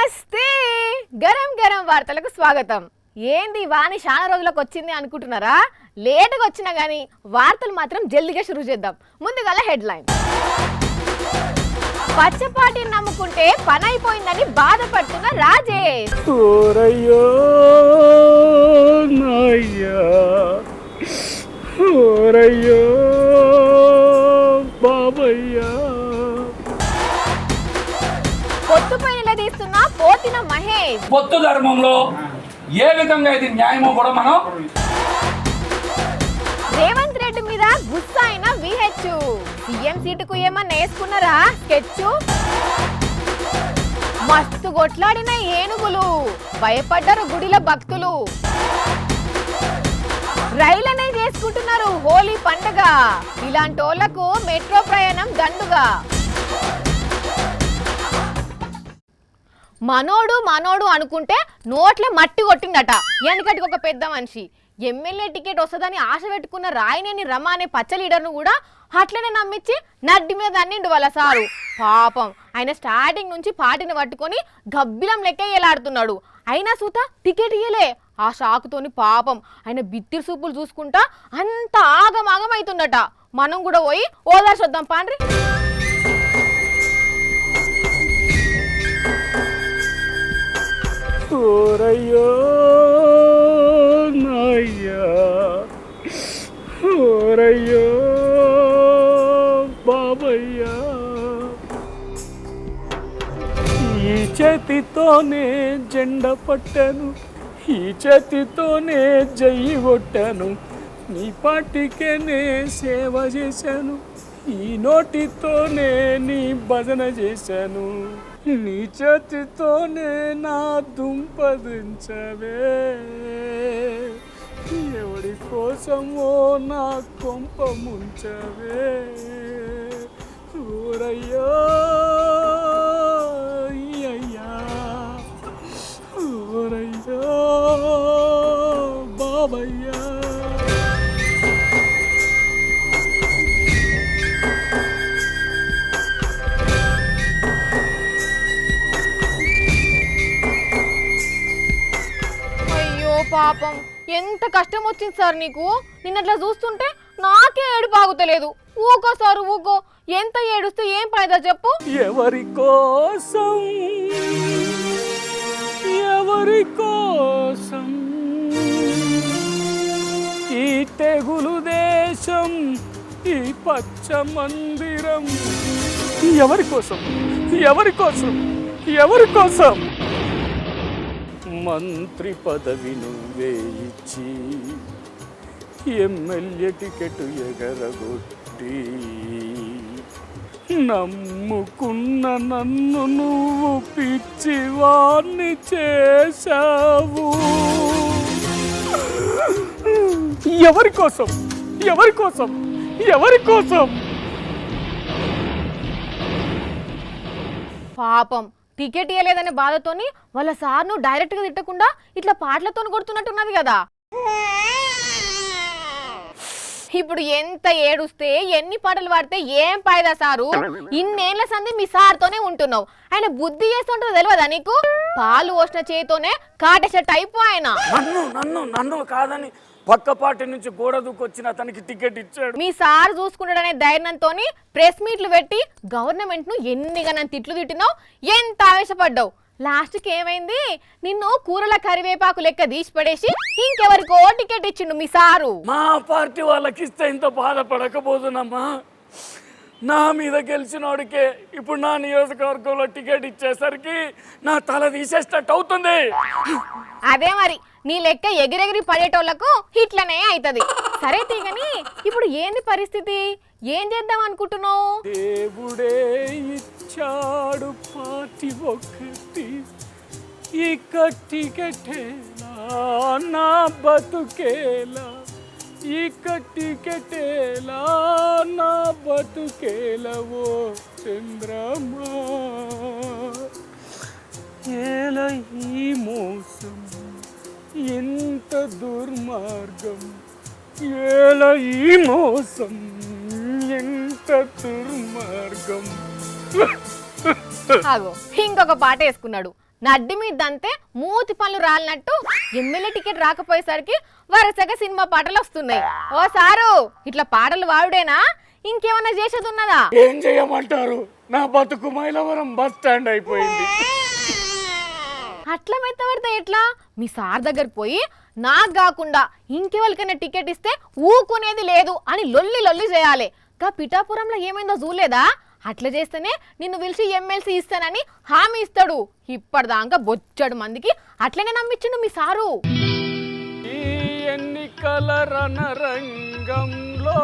నమస్తే గరం గరం వార్తలకు స్వాగతం. ఏంది వాని చాలా రోజులకు వచ్చింది అనుకుంటున్నారా? లేటుగా వచ్చినా గానీ వార్తలు మాత్రం జల్దిగా షురూ చేద్దాం. ముందుగా హెడ్లైన్. పచ్చపాటిని నమ్ముకుంటే పని అయిపోయిందని బాధపడుతున్న రాజేష్. ఓరయ్యో నాయ్యా, ఓరయ్యో బాబయ్యా. పొత్తుపై నిలదీస్తున్న పోతిన మహేష్. పొత్తు ధర్మంలో ఏ విధంగా ఇది న్యాయమో కూడా మనం. రేవంత్ రెడ్డి మీద గుస్సా అయిన విహెచ్. సీఎం సీటుకు ఏమన్నా వేసుకున్నారా స్కెచ్? మస్తు కొట్లాడిన ఏనుగులు, భయపడ్డారు గుడిల భక్తులు. రైలనే చేసుకుంటున్నారు హోలీ పండుగ. ఇలాంటోళ్లకు మెట్రో ప్రయాణం దండుగా. మనోడు అనుకుంటే నోట్లే మట్టి కొట్టిందట వెనకటికి ఒక పెద్ద మనిషి. ఎమ్మెల్యే టికెట్ వస్తుందని ఆశ పెట్టుకున్న రాయనేని రమ అనే పచ్చ లీడర్ను కూడా అట్లనే నమ్మించి నడ్డి మీద అన్నిండు వాళ్ళ సారు. పాపం ఆయన స్టార్టింగ్ నుంచి పార్టీని పట్టుకొని గబ్బిలం లెక్క ఏలాడుతున్నాడు. అయినా సూత టికెట్ ఇయ్యలే. ఆ షాకుతోని పాపం ఆయన బిత్తిరి సూపులు చూసుకుంటా అంత ఆగమాగం అవుతుందట. మనం కూడా పోయి ఓదార్చొద్దాం పాండ్రి. ఓరయ్యో నాయ్యా, ఓరయ్యో బాబయ్యా. ఈ చేతితోనే జెండ పట్టాను, ఈ చేతితోనే జయ్యి కొట్టాను, నీ పార్టీకే నే సేవ చేశాను, ఈ నోటితోనే నీ భజన చేశాను, నీ చేతితోనే నా దుంపదించవే. ఎవడి కోసమో నా కొంప ముంచవే. ఊరయ్యో అయ్యా, ఊరయ్యో బాబయ్యా. పాపం ఎంత కష్టం వచ్చింది సార్ నీకు. నిన్నట్లా చూస్తుంటే నాకే ఏడు బాగుతలేదు. ఊకో సార్ ఊకో, ఎంత ఏడుస్తే ఏం ఫైదా చెప్పు. ఎవరి కోసం, ఎవరి కోసం ఈ తెగులు దేశం, ఈ పచ్చ మందిరం? ఎవరి కోసం, ఎవరి కోసం, ఎవరి కోసం? మంత్రి పదవి నువ్వే ఇచ్చి ఎమ్మెల్యే టికెట్ ఎగరగొట్టి నమ్ముకున్న నన్ను నువ్వు పిచ్చివాణ్ణి చేశావు. ఎవరి కోసం, ఎవరి కోసం, ఎవరి కోసం? పాపం టికెట్ ఇవ్వలేదనే బాధతోని వాళ్ళ సార్ను డైరెక్ట్ గా తిట్టకుండా ఇట్లా పాటలతో కొడుతున్నట్టున్నది కదా. ఇప్పుడు ఎంత ఏడుస్తే ఎన్ని పాటలు పాడితే ఏం పాయదా సారు? ఇన్నేళ్ల సంది మీ సార్తోనే ఉంటున్నావు. ఆయన బుద్ధి చేస్తుంటుందో తెలియదా నీకు? పాలు పోసిన చేతితోనే కాటేసెట్ అయిపో ఆయన. నన్ను కాదని పక్క పార్టీ నుంచి గోడ దూకొచ్చిన అతనికి టికెట్ ఇచ్చాడు. మీ సార్ చూసుకుంటాడనే ధైర్యంతో ప్రెస్ మీట్లు పెట్టి గవర్నమెంట్ ను ఎన్నిగా తిట్లు తిట్టినావు, ఎంత ఆవేశపడ్డావు. లాస్ట్ కి ఏమైంది? నిన్ను కూరల కరివేపాకు లెక్క తీసి పడేసి ఇంకెవరికో టికెట్ ఇచ్చిండు మీ సారు. మా పార్టీ వాళ్ళకి ఇస్తే ఇంత బాధపడకపోతున్నామ్మా. నా మీద గెలిచినోడికే ఇప్పుడు నా నియోజకవర్గంలో టికెట్ ఇచ్చేసరికి నా తల తీసేసినట్టు అవుతుంది. అదే మరి నీ లెక్క ఎగిరెగిరి పడేటోళ్లకు ఇట్లనే అవుతుంది. సరే తీగని ఇప్పుడు ఏంది పరిస్థితి? ఏం చేద్దాం అనుకుంటున్నావు? దేవుడే ఇచ్చాడు పార్టీ ఒకటి, ఇక టికెటేలా నా బతుకేలా, ఇక టికెటేలా నా బతుకేలవో చంద్రమా. ఏల ఈ మోసం, ఎంత దుర్మార్గం, ఏల ఈ మోసం, ఎంత దుర్మార్గం. ఆగో ఇంకొక పాట వేసుకున్నాడు. నడ్డి మీదంతే మూతి పనులు రాలినట్టు ఎమ్మెల్యే టికెట్ రాకపోయేసరికి వరుసగా సినిమా పాటలు వస్తున్నాయి. ఓ సారు ఇట్లా పాటలు వాడుడేనా ఇంకేమన్నా చేసేది ఉన్నదా? ఏం చేయమంటారు, నా బతుకు మైలవరం బస్ స్టాండ్ అయిపోయింది. అట్లా మెత్తబడితే ఎట్లా? మీ సార్ దగ్గర పోయి నాకు కాకుండా ఇంకెవరికైనా టికెట్ ఇస్తే ఊకునేది లేదు అని లొల్లి లొల్లి చేయాలి. గా పిఠాపురంలో ఏమైందో చూడలేదా? అట్లా చేస్తేనే నిన్ను పిలిచి ఎమ్మెల్సీ ఇస్తానని హామీ ఇస్తాడు. ఇప్పటిదాకా బొచ్చడు మందికి అట్లనే నమ్మించిండు మీ సారు. ఈ ఎన్నికల రణరంగంలో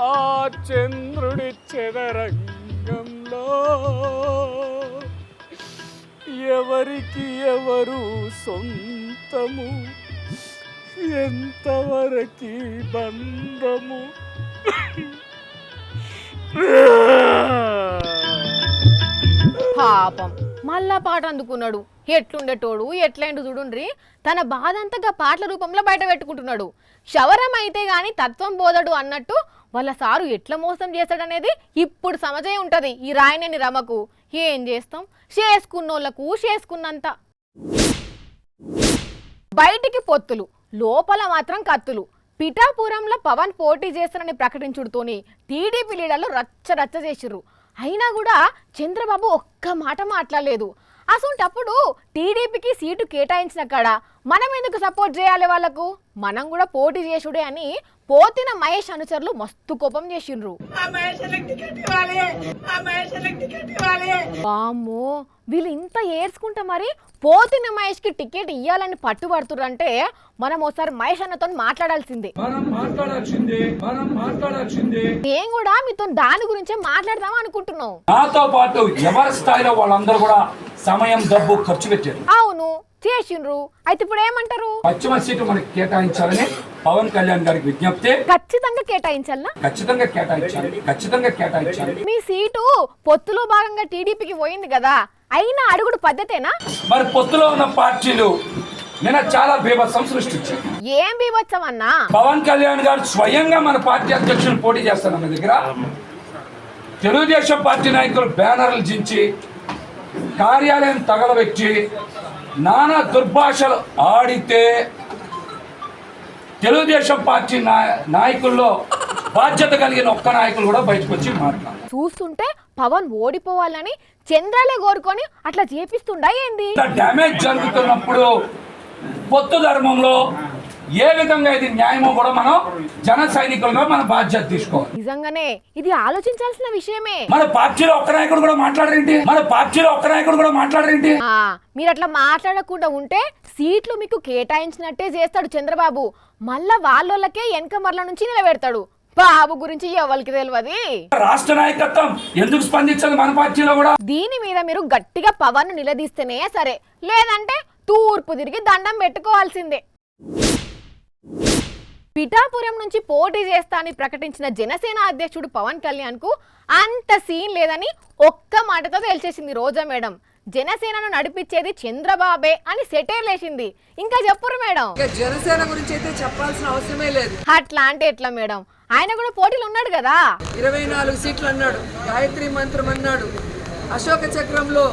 ఆ చంద్రుడి చెదరంగంలో ఎవరికి ఎవరు సొంతము, ఎంతవరకు బంధము. పాపం మళ్ళా పాట అందుకున్నాడు. ఎట్లుండేటోడు ఎట్లయిండు చూడుండ్రి. తన బాధ అంతగా పాటల రూపంలో బయట పెట్టుకుంటున్నాడు. శవరం అయితే గాని తత్వం బోధడు అన్నట్టు వాళ్ళ సారు ఎట్లా మోసం చేస్తాడనేది ఇప్పుడు సమజే ఉంటది ఈ రాయనేని రమకు. ఏం చేస్తాం, చేసుకున్నోళ్లకు చేసుకున్నంత. బయటికి పొత్తులు, లోపల మాత్రం కత్తులు. పిఠాపురంలో పవన్ పోటీ చేస్తారని ప్రకటించుడుతోని టీడీపీ లీడర్లు రచ్చ రచ్చ చేసిర్రు. అయినా కూడా చంద్రబాబు ఒక్క మాట మాట్లాడలేదు. అసలు టీడీపీకి సీటు కేటాయించిన కాడ మనం ఎందుకు సపోర్ట్ చేయాలి వాళ్ళకు, మనం కూడా పోటీ చేసుడే అని పోతిన మహేష్ అనుచరులు మస్తు కోపం చేసిండ్రు. వామ్మో వీళ్ళు ఇంత ఏడ్చుకుంటా మరి పోతిన మహేష్ కి టికెట్ ఇయ్యాలని పట్టుబడుతుర్రంటే మనం ఒకసారి మహేష్ అన్నతో మాట్లాడాల్సిందే. మేము కూడా మీతో దాని గురించే మాట్లాడదాం అనుకుంటున్నాం. నాతో పాటు ఎవరి స్థాయిలో వాళ్ళందరూ కూడా సమయం డబ్బు ఖర్చు పెట్టారు. అవును చేసిండ్రు. అయితే ఇప్పుడు ఏమంటారు? పశ్చిమ సీటు మనకి కేటాయించాలని పవన్ కళ్యాణ్ గారికి విజ్ఞప్తి. ఖచ్చితంగా కేటాయించాలా? ఖచ్చితంగా కేటాయించాలి. మీ సీటు పొత్తులో భాగంగా టీడీపీకి పోయింది కదా, అయినా అడుగుడు పద్ధతేనా? మరి పొత్తులో ఉన్న పార్టీలు నిన్న చాలా బీభత్సం సృష్టించారు. ఏం బీభత్సం అన్నా? పవన్ కళ్యాణ్ గారు స్వయంగా మన పార్టీ అధ్యక్షులు పోటీ చేస్తారన్న దగ్గర తెలుగుదేశం పార్టీ నాయకులు బ్యానర్లు చించి కార్యాలయం తగలబెట్టి నానా దుర్భాషలు ఆడితే తెలుగుదేశం పార్టీ నాయకుల్లో బాధ్యత కలిగిన ఒక్క నాయకులు కూడా బయటకు వచ్చి మాట్లాడారు. చూస్తుంటే పవన్ ఓడిపోవాలని చంద్రాలే కోరుకొని అట్లా చేపిస్తుండా ఏంది? డ్యామేజ్ జరుగుతున్నప్పుడు పొత్తు ధర్మంలో ఏ విధంగా ఇది న్యాయమో కూడా మనం జన సైనికులుగా మన బాధ్యత తీసుకోవాలి. నిజంగానే ఇది ఆలోచించాల్సిన విషయమే. మన పార్టీలో ఒక్క నాయకుడు కూడా మాట్లాడరేంటి? మీరు అట్లా మాట్లాడకుండా ఉంటే సీట్లు మీకు కేటాయించినట్టే చేస్తాడు చంద్రబాబు. మళ్ళా వాళ్ళకే వెనకమర్ల నుంచి నిలబెడతాడు. బాబు గురించి ఎవరికి తెలియదు. రాష్ట్ర నాయకత్వం ఎందుకు స్పందించదు మన పార్టీలో కూడా? దీని మీద మీరు గట్టిగా పవన్ నిలదీస్తేనే సరే, లేదంటే తూర్పు తిరిగి దండం పెట్టుకోవాల్సిందే. పిఠాపురం నుంచి పోటీ చేస్తా అని ప్రకటించిన జనసేన అధ్యక్షుడు పవన్ కళ్యాణ్ కు అంత సీన్ లేదని ఒక్క మాటతో తేల్చేసింది రోజా మేడం. జనసేనను నడిపించేది చంద్రబాబే అని సెటేర్లేసింది. ఇంకా చెప్పురు మేడం. జనసేన గురించి అయితే చెప్పాల్సిన అవసరమే లేదు. అట్లా అంటే ఎట్లా మేడం? ఆయన కూడా పోటీలు ఉన్నాడు కదా. 24 సీట్లు అన్నాడు, గాయత్రి మంత్రం అన్నాడు, అశోక చక్రంలో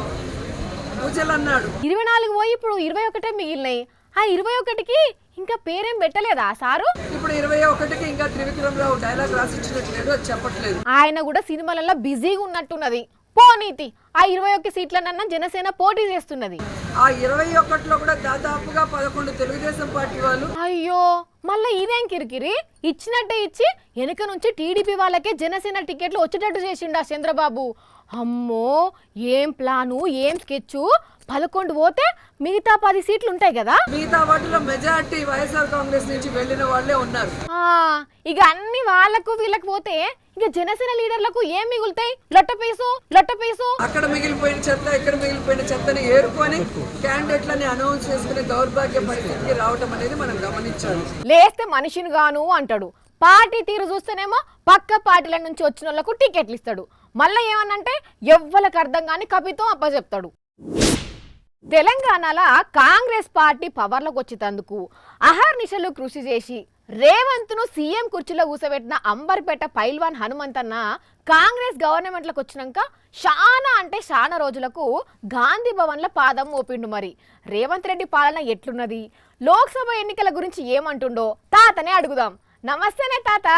పూజలు అన్నాడు. 24 పోయి ఇప్పుడు 21 మిగిలినాయి. ఆ 21కి ఇంకా పేరేం పెట్టలేదా సారు? ఇప్పుడు 21కి ఇంకా త్రివిక్రమరావు డైలాగ్ రాసిచ్చినట్లేదు, అది చెప్పట్లేదు. ఆయన కూడా సినిమాలలో బిజీగా ఉన్నట్టున్నది. పోనీతి ఆ 21 సీట్లనన్నా జనసేన పోటీ చేస్తున్నది. ఆ 21లో కూడా దాదాపుగా 11 తెలుగుదేశం పార్టీ వాళ్ళు. అయ్యో మళ్ళీ ఇదేం కిరికిరి? ఇచ్చినట్టే ఇచ్చి వెనుక నుంచి టీడీపీ వాళ్ళకే జనసేన టికెట్లు వచ్చేటట్టు చేసిండు ఆ చంద్రబాబు. అమ్మో ఏం ప్లాను, ఏం స్కెచ్. 11 పోతే మిగతా 10 సీట్లు ఉంటాయి కదా. మిగతా వాటిలో మెజారిటీ వైఎస్ఆర్ కాంగ్రెస్ నుంచి వెళ్ళిన వాళ్ళే ఉన్నారు. ఇక అన్ని వాళ్ళకు వీళ్ళకి పోతే ఇక జనసేన లీడర్లకు ఏం మిగులుతాయి? లొట్టపీసు. అక్కడ మిగిలిపోయిన చెత్త, ఇక్కడ మిగిలిపోయిన చెత్తని ఏరుకొని క్యాండిడేట్లని అనౌన్స్ చేసుకునే దౌర్భాగ్య పరిస్థితికి రావటం అనేది మనం గమనించాలి. లేస్తే మనిషిని గాను అంటాడు. పార్టీ తీరు చూస్తేనేమో పక్క పార్టీల నుంచి వచ్చిన వాళ్ళకు టికెట్లు ఇస్తాడు. మళ్ళీ ఏమన్నంటే ఎవ్వరికి అర్థం కాని కవిత్వం అప్పచెప్తాడు. తెలంగాణలో కాంగ్రెస్ పార్టీ పవర్లోకి వచ్చేందుకు అహర్నిశలు కృషి చేసి రేవంత్ను సీఎం కుర్చీలో కూసబెట్టిన అంబర్పేట పైల్వాన్ హనుమంతన్న కాంగ్రెస్ గవర్నమెంట్లకు వచ్చినాక చాలా రోజులకు గాంధీ భవన్ల పాదం మోపిండు. మరి రేవంత్ రెడ్డి పాలన ఎట్లున్నది, లోక్సభ ఎన్నికల గురించి ఏమంటుండో తాతనే అడుగుదాం. నమస్తేనే తాత.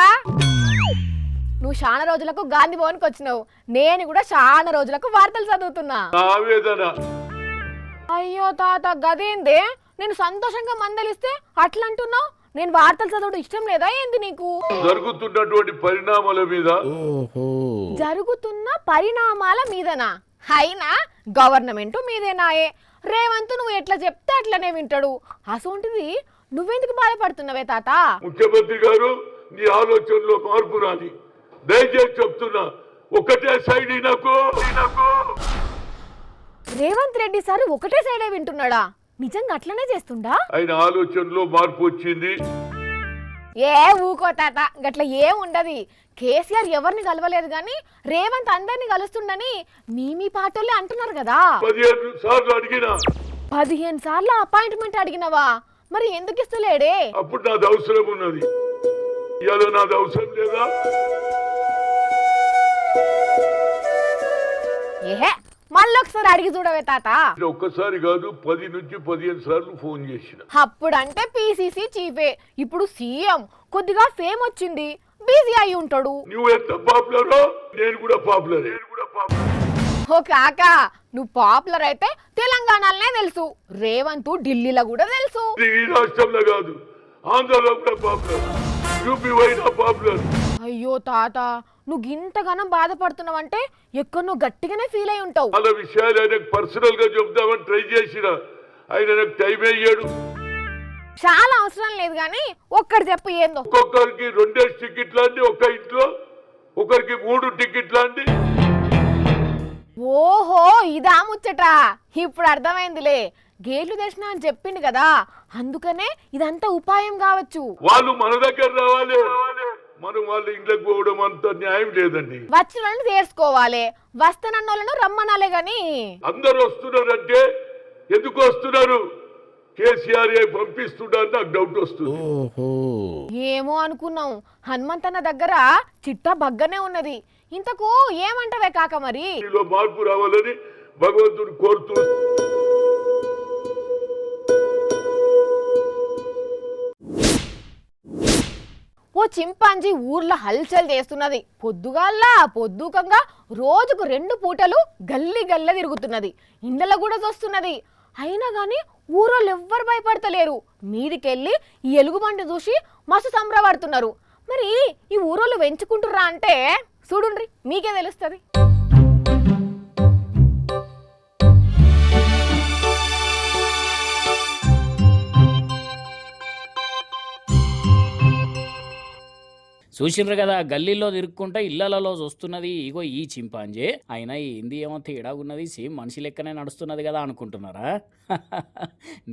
నువ్వు చాలా రోజులకు గాంధీ భవన్కి వచ్చినావు, నేను కూడా చాలా రోజులకు వార్తలు చదువుతున్నా. అయ్యో తాత గదేందే, నేను సంతోషంగా మందలిస్తే అట్లా అంటున్నావు? నేను వార్తలు చదవడం ఇష్టం లేదా ఏంది నీకు? జరుగుతున్నటువంటి పరిణామాల మీదనా? అయినా గవర్నమెంట్ మీదేనాయే. రేవంత్ నువ్వు ఎట్లా చెప్తే అట్లనే వింటాడు. అసోంటిది నువ్వెందుకు బాధపడుతున్నావే తాత? ముఖ్యమంత్రి గారు, నీ ఆలోచనలో మార్పు రాని, దయచేసి చెప్తున్నా, ఒకటే సైడ్ నాకు. రేవంత్ రెడ్డి సార్ ఒకటే సైడే వింటున్నాడా? నిజంగా అట్లనే చేస్తుండా? ఆయన ఆలోచనలో మార్పు వచ్చింది. ఏ ఊకో తాత, గట్ల ఏం ఉండదు. కేసీఆర్ ఎవరిని కలవలేదు గాని రేవంత్ అందరిని కలుస్తుండని మీ పాటోళ్ళే అంటున్నారు కదా. 15 సార్లు అడిగినా. 15 సార్లు అపాయింట్మెంట్ అడిగినవా? మరి ఎందుకు ఇస్తలేడే? అప్పుడు నాది అవసరం ఉన్నది, ఇవాళ నాది అవసరం లేదా? ఏహే, మళ్ళొకసారి అడిగి చూడవే తాత. ఒక్కసారి కాదు, 10 నుంచి 15 సార్లు ఫోన్ చేసిన. అప్పుడంటే పిసిసి చీఫే, ఇప్పుడు సీఎం. కొద్దిగా ఫేమ్ వచ్చింది, బిజీ అయి ఉంటాడు. నువ్వు ఎంత పాపులరో నేను కూడా పాపులర్. ఓ కాక, నువ్వు పాపులర్ అయితే తెలంగాణలోనే తెలుసు, రేవంత్ ఢిల్లీలో కూడా తెలుసు. ఈ రాష్ట్రంలో కాదు, ఆంధ్రలో కూడా పాపులర్, యూపీ వైనా పాపులర్. అయ్యో తాత, నువ్వు ఇంతగానం బాధపడుతున్నావంటే ఎక్కడో గట్టిగానే ఫీల్ అయి ఉంటావు. చాలా విషయాలు ఆయనకు పర్సనల్ గా చెప్దామని ట్రై చేసిన, ఆయన నాకు టైం అయ్యాడు. చాలా అవసరం లేదు గాని ఒక్కటి చెప్పు ఏందో. ఒక్కొక్కరికి 2 టికెట్లు అండి ఒక ఇంట్లో, ఒకరికి 3 టికెట్లు అండి. ఓహో, ఇదా ముచ్చట, ఇప్పుడు అర్థమైందిలే. గేట్లు తెచ్చినా అని చెప్పిండు కదా, అందుకనే ఇదంతా ఉపాయం కావచ్చు. వాళ్ళు మన దగ్గర రావాలి, మనం వాళ్ళ ఇంట్లోకి పోవడం అంత న్యాయం లేదండి. వచ్చిన వాళ్ళని తీర్చుకోవాలి, వస్తానన్నోళ్ళను రమ్మనాలే గాని. అందరు వస్తున్నారంటే ఎందుకు వస్తున్నారు? కేసీఆర్ పంపిస్తున్నా నాకు డౌట్ వస్తుంది. ఏమో అనుకున్నాం, హనుమంతన్న దగ్గర చిట్టా బగ్గనే ఉన్నది. ఇంతకు ఏమంటవే కాక మరి? మార్పు రావాలని భగవంతుడు కోరుతూ. ఓ చింపాంజీ ఊర్లో హల్చల్ చేస్తున్నది. పొద్దుకంగా రోజుకు 2 పూటలు గల్లీ తిరుగుతున్నది, ఇండ్లలో కూడా చూస్తున్నది. అయినా గాని ఊరోళ్ళు ఎవ్వరు భయపడతలేరు. మీదికెళ్ళి ఈ ఎలుగుబంటి చూసి మస్తు సంబరపడుతున్నారు. మరి ఈ ఊరోళ్ళు పెంచుకుంటుర్రా అంటే చూడుండ్రి, మీకే తెలుస్తుంది. చూసిండ్రు కదా, గల్లీలో తిరుక్కుంటా ఇళ్లలో చూస్తున్నది ఇగో ఈ చింపాంజీ. అయినా ఏంది ఏమో తేడాగున్నది, సేమ్ మనిషి లెక్కనే నడుస్తున్నది కదా అనుకుంటున్నారా?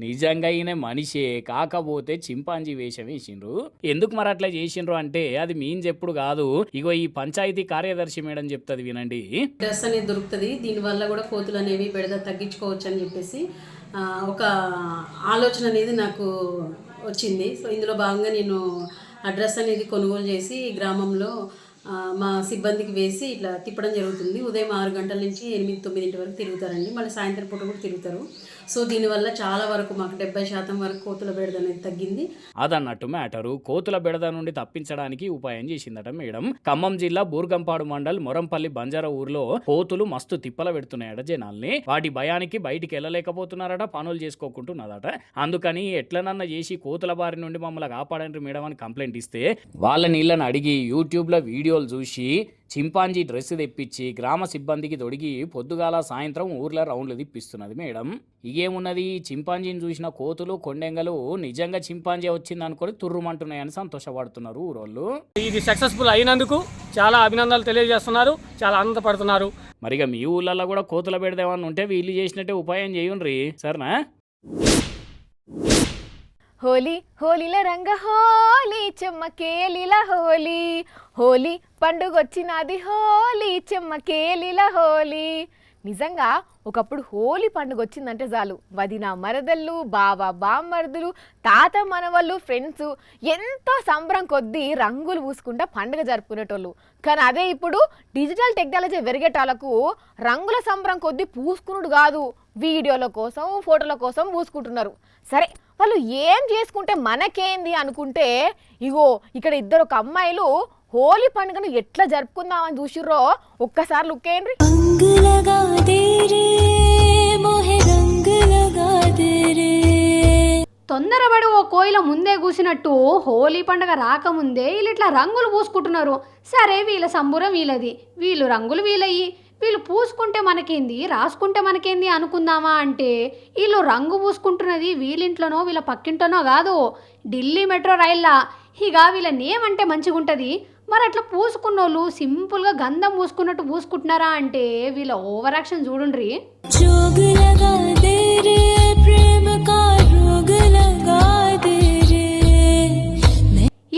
నిజంగా ఈయన మనిషే, కాకపోతే చింపాంజీ వేషం వేసిండ్రు. ఎందుకు మరి అట్లా చేసిండ్రు అంటే అది మీన్ చెప్పుడు కాదు, ఇగో ఈ పంచాయతీ కార్యదర్శి మేడం చెప్తుంది, వినండి. డ్రెస్ అనేది దొరుకుతుంది, దీనివల్ల కూడా కోతులు అనేవి బెడద తగ్గించుకోవచ్చు అని చెప్పేసి ఒక ఆలోచన అనేది నాకు వచ్చింది. సో ఇందులో భాగంగా నేను ఆ డ్రెస్ అనేది కొనుగోలు చేసి గ్రామంలో మా సిబ్బందికి వేసి ఇట్లా తిప్పడం జరుగుతుంది. ఉదయం 6 గంటల నుంచి 8-9 వరకు తిరుగుతారండి, మళ్ళీ సాయంత్రం పూట కూడా తిరుగుతారు. సో దీనివల్ల చాలా వరకు మాకు 70% వరకు కోతుల బెడద అనేది తగ్గింది. అదన్నట్టు మ్యాటరు. కోతుల బెడద నుండి తప్పించడానికి ఉపాయం చేసిందట మేడం. ఖమ్మం జిల్లా బూర్గంపాడు మండల్ మొరంపల్లి బంజారా ఊర్లో కోతులు మస్తు తిప్పల పెడుతున్నాయట జనాల్ని. వాటి భయానికి బయటికి వెళ్ళలేకపోతున్నారట, పనులు చేసుకోకుంటున్నదట. అందుకని ఎట్లనన్నా చేసి కోతుల బారి నుండి మమ్మల్ని కాపాడండి మేడం అని కంప్లైంట్ ఇస్తే వాళ్ళ నీళ్ళని అడిగి యూట్యూబ్లో వీడియోలు చూసి చింపాంజీ డ్రెస్ తెప్పించి గ్రామ సిబ్బందికి తొడిగి పొద్దుగాల సాయంత్రం ఊర్లో రౌండ్లు తిప్పిస్తున్నది మేడం. ఇగేమున్నది, చింపాంజీని చూసిన కోతులు కొండెంగలు నిజంగా చింపాంజీ వచ్చింది అనుకొని తుర్రుమంటున్నాయని సంతోషపడుతున్నారు ఊరోళ్ళు. ఇది సక్సెస్ఫుల్ అయినందుకు చాలా అభినందనలు తెలియజేస్తున్నారు, చాలా ఆనందపడుతున్నారు. మరిగా మీ ఊళ్ళల్లో కూడా కోతుల పెడదేమన్నా ఉంటే వీళ్ళు చేసినట్టే ఉపాయం చేయండి, సరేనా? హోలీ హోలీల రంగ హోలీ, చెమ్మకేలిల హోలీ, హోలీ పండుగొచ్చినది హోలీ, చెమ్మకేలిల హోలీ. నిజంగా ఒకప్పుడు హోలీ పండుగ వచ్చిందంటే చాలు వదిన మరదళ్ళు బావ బామ్మర్దులు తాత మనవళ్ళు ఫ్రెండ్స్ ఎంతో సంబరం కొద్దీ రంగులు పూసుకుంటా పండుగ జరుపుకునేటోళ్ళు. కానీ అదే ఇప్పుడు డిజిటల్ టెక్నాలజీ పెరిగేటాలకు రంగుల సంబరం కొద్దీ పూసుకునుడు కాదు, వీడియోల కోసం ఫోటోల కోసం పూసుకుంటున్నారు. సరే వాళ్ళు ఏం చేసుకుంటే మనకేంది అనుకుంటే ఇగో ఇక్కడ ఇద్దరు ఒక అమ్మాయిలు హోలీ పండుగను ఎట్లా జరుపుకుందామని చూసిర్రో ఒక్కసారి లుక్కేయండి. తొందరపడి ఓ కోయిల ముందే కూసినట్టు హోలీ పండుగ రాకముందే వీళ్ళు ఇట్లా రంగులు పూసుకుంటున్నారు. సరే వీళ్ళ సంబురం వీళ్ళది, వీళ్ళు రంగులు వీళ్ళయ్యి, వీళ్ళు పూసుకుంటే మనకేంది రాసుకుంటే మనకేంది అనుకుందామా అంటే వీళ్ళు రంగు పూసుకుంటున్నది వీళ్ళింట్లోనో వీళ్ళ పక్కింట్లోనో కాదు, ఢిల్లీ మెట్రో రైల్లా. ఇక వీళ్ళ నేమ్ అంటే మంచిగా ఉంటుంది. మరి అట్లా పూసుకున్నోళ్ళు సింపుల్గా గంధం పూసుకున్నట్టు పూసుకుంటున్నారా అంటే వీళ్ళ ఓవర్ యాక్షన్ చూడుండ్రి.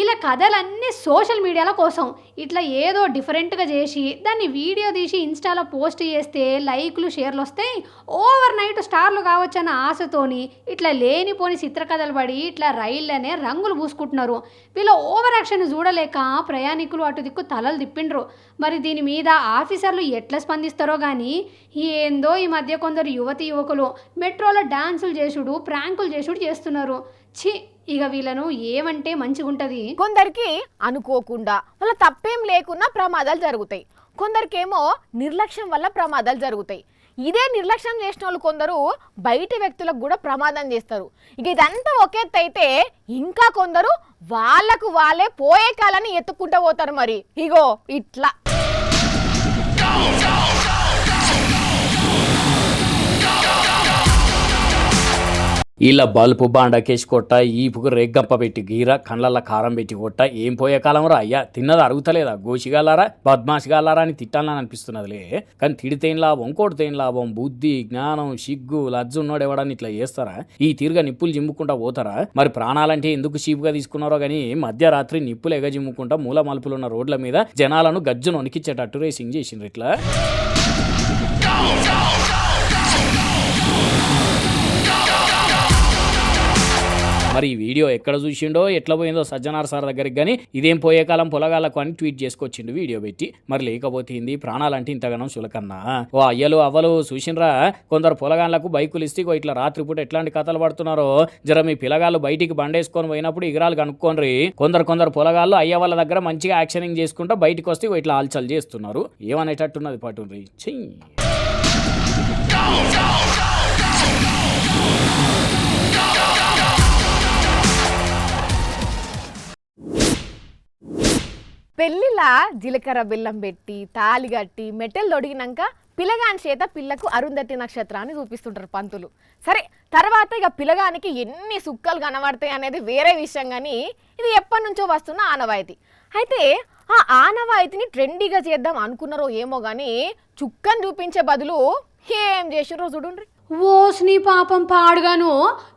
ఇలా కథలన్నీ సోషల్ మీడియాల కోసం ఇట్లా ఏదో డిఫరెంట్గా చేసి దాన్ని వీడియో తీసి ఇన్స్టాలో పోస్ట్ చేస్తే లైక్లు షేర్లు వస్తాయి, ఓవర్ నైట్ స్టార్లు కావచ్చన్న ఆశతోని ఇట్లా లేనిపోని చిత్రకథలు పడి ఇట్లా రైళ్ళనే రంగులు పూసుకుంటున్నారు. వీళ్ళ ఓవర్ యాక్షన్ చూడలేక ప్రయాణికులు అటు దిక్కు తలలు తిప్పిండ్రు. మరి దీని మీద ఆఫీసర్లు ఎట్లా స్పందిస్తారో కానీ ఏందో ఈ మధ్య కొందరు యువకులు మెట్రోలో డాన్సులు చేసుడు ప్రాంకులు చేసుడు చేస్తున్నారు. ఛీ, ఇక వీళ్ళను ఏమంటే మంచిగుంటది. కొందరికి అనుకోకుండా వాళ్ళ తప్పేం లేకున్నా ప్రమాదాలు జరుగుతాయి, కొందరికేమో నిర్లక్ష్యం వల్ల ప్రమాదాలు జరుగుతాయి. ఇదే నిర్లక్ష్యం చేసిన వాళ్ళు కొందరు బయట వ్యక్తులకు కూడా ప్రమాదం చేస్తారు. ఇక ఇదంతా ఒకెత్తు అయితే ఇంకా కొందరు వాళ్ళకు వాళ్ళే పోయే కాలని ఎత్తుక్కుంటూ పోతారు. మరి ఇగో ఇట్లా ఇలా బల్పు బాండకేసి కొట్ట, ఈపుకు రేగ్గంప పెట్టి గీర, కండ్లల్లో కారం పెట్టి కొట్ట, ఏం పోయే కాలం రా అయ్యా, తిన్నది అరుగుతలేదా, గోసిగాలారా బద్మాసిగాలారా అని తిట్టాలని అనిపిస్తున్నదిలే. కానీ తిడితేం లాభం కొడితేం లాభం, బుద్ధి జ్ఞానం సిగ్గు లజ్జున్నోడు ఎవడని ఇట్లా చేస్తారా? ఈ తీరుగా నిప్పులు జిమ్ముకుంటా పోతారా? మరి ప్రాణాలంటే ఎందుకు చీపుగా తీసుకున్నారో గానీ మధ్యరాత్రి నిప్పులు ఎగజిమ్ముకుంటా మూల మలుపులున్న రోడ్ల మీద జనాలను గజ్జును వణికిచ్చేటట్టు రేసింగ్ చేసిండ్రు. ఇట్లా మరి ఈ వీడియో ఎక్కడ చూసిండో ఎట్లా పోయిందో సజ్జనార్ సార్ దగ్గరికి కానీ ఇదేం పోయే కాలం పొలగాళ్ళకు అని ట్వీట్ చేసుకొచ్చిండు వీడియో పెట్టి. మరి లేకపోతే ఏంది, ప్రాణాలంటే ఇంతగానం సులకన్నా. ఓ అయ్యలు అవ్వలు చూసిండ్రా, కొందరు పొలగాళ్ళకు బైకులు ఇస్తే ఇట్లా రాత్రిపూట ఎట్లాంటి కథలు పడుతున్నారో జర మీ పిల్లగాళ్ళు బయటికి బండేసుకొని పోయినప్పుడు ఇగరాలు కనుక్కోండి. కొందరు పొలగాళ్ళు అయ్య వాళ్ళ దగ్గర మంచిగా యాక్షనింగ్ చేసుకుంటూ బయటికి వస్తే ఇట్లా ఆల్చల్ చేస్తున్నారు. ఏమనేటట్టున్నది పటుండ్రి. చెయ్యి పెళ్లిలా జీలకర్ర బెల్లం పెట్టి తాళి కట్టి మెట్టెలు తొడిగినాక పిల్లగాని చేత పిల్లకు అరుంధతి నక్షత్రాన్ని చూపిస్తుంటారు పంతులు. సరే తర్వాత ఇక పిల్లగానికి ఎన్ని సుక్కలు కనబడతాయి అనేది వేరే విషయం, కానీ ఇది ఎప్పటి నుంచో వస్తున్న ఆనవాయితీ. అయితే ఆ ఆనవాయితీని ట్రెండీగా చేద్దాం అనుకున్నారో ఏమో కానీ చుక్కను చూపించే బదులు ఏం చేసిర్రో చూడండి. ఓస్ని పాపం పాడుగాను,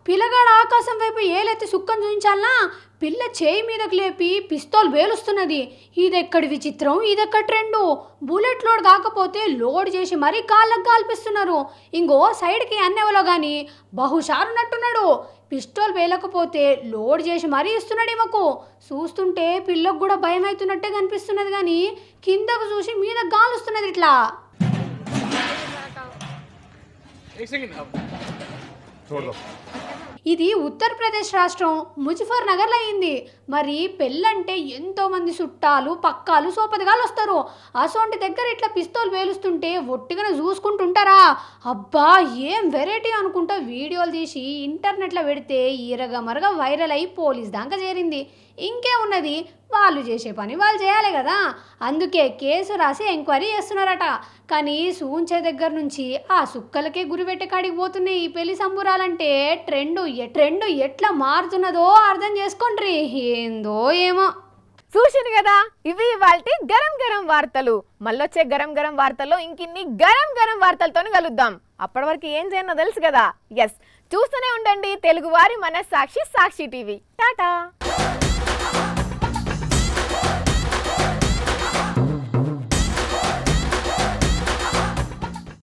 పిల్లగాడు ఆకాశం వైపు ఏలెత్తి సుక్కను చూపించాలనా పిల్ల చేయి మీదకి లేపి పిస్తోల్ వేలుస్తున్నది. ఇదెక్కడి విచిత్రం, ఇదెక్కడ ట్రెండు. బుల్లెట్ లోడ్ కాకపోతే లోడ్ చేసి మరీ కాళ్ళకు కాల్పిస్తున్నారు. ఇంకో సైడ్కి అన్నెవలో కానీ బహుషారున్నట్టున్నాడు. పిస్టోల్ వేలకపోతే లోడ్ చేసి మరీ ఇస్తున్నాడు ఈమెకు. చూస్తుంటే పిల్లకు కూడా భయం అవుతున్నట్టే కనిపిస్తున్నది, కానీ కిందకు చూసి మీద గాలుస్తున్నది ఇట్లా. ఇది ఉత్తరప్రదేశ్ రాష్ట్రం ముజఫర్ నగర్లో అయింది. మరి పెళ్ళంటే ఎంతోమంది చుట్టాలు పక్కాలు సోపదగాలు వస్తారు. అసోంటి దగ్గర ఇట్లా పిస్తోల్ వేలుస్తుంటే ఒట్టిగానే చూసుకుంటుంటారా? అబ్బా ఏం వెరైటీ అనుకుంటా వీడియోలు తీసి ఇంటర్నెట్లో పెడితే ఈరగా మరగా వైరల్ అయి పోలీస్ దాకా చేరింది. ఇంకే ఉన్నది, వాళ్ళు చేసే పని వాళ్ళు చేయాలి కదా, అందుకే కేసు రాసి ఎంక్వైరీ చేస్తున్నారట. కానీ సూంచే దగ్గర నుంచి ఆ సుక్కలకే గురిపెట్టే కాడికి పోతున్నాయి ఈ పెళ్లి సంబురాలంటే. ట్రెండ్ ఎట్లా మారుతున్నదో అర్థం చేసుకోండి. ఏందో ఏమో. చూసింది కదా, ఇవి ఇవాల్టి గరం గరం వార్తలు. మళ్ళొచ్చే గరం గరం వార్తల్లో ఇంకిన్ని గరం గరం వార్తలతో కలుద్దాం. అప్పటి వరకు ఏం చేయనో తెలుసు కదా. ఎస్, చూస్తూనే ఉండండి తెలుగువారి మనస్సాక్షి సాక్షి టీవీ. టాటా.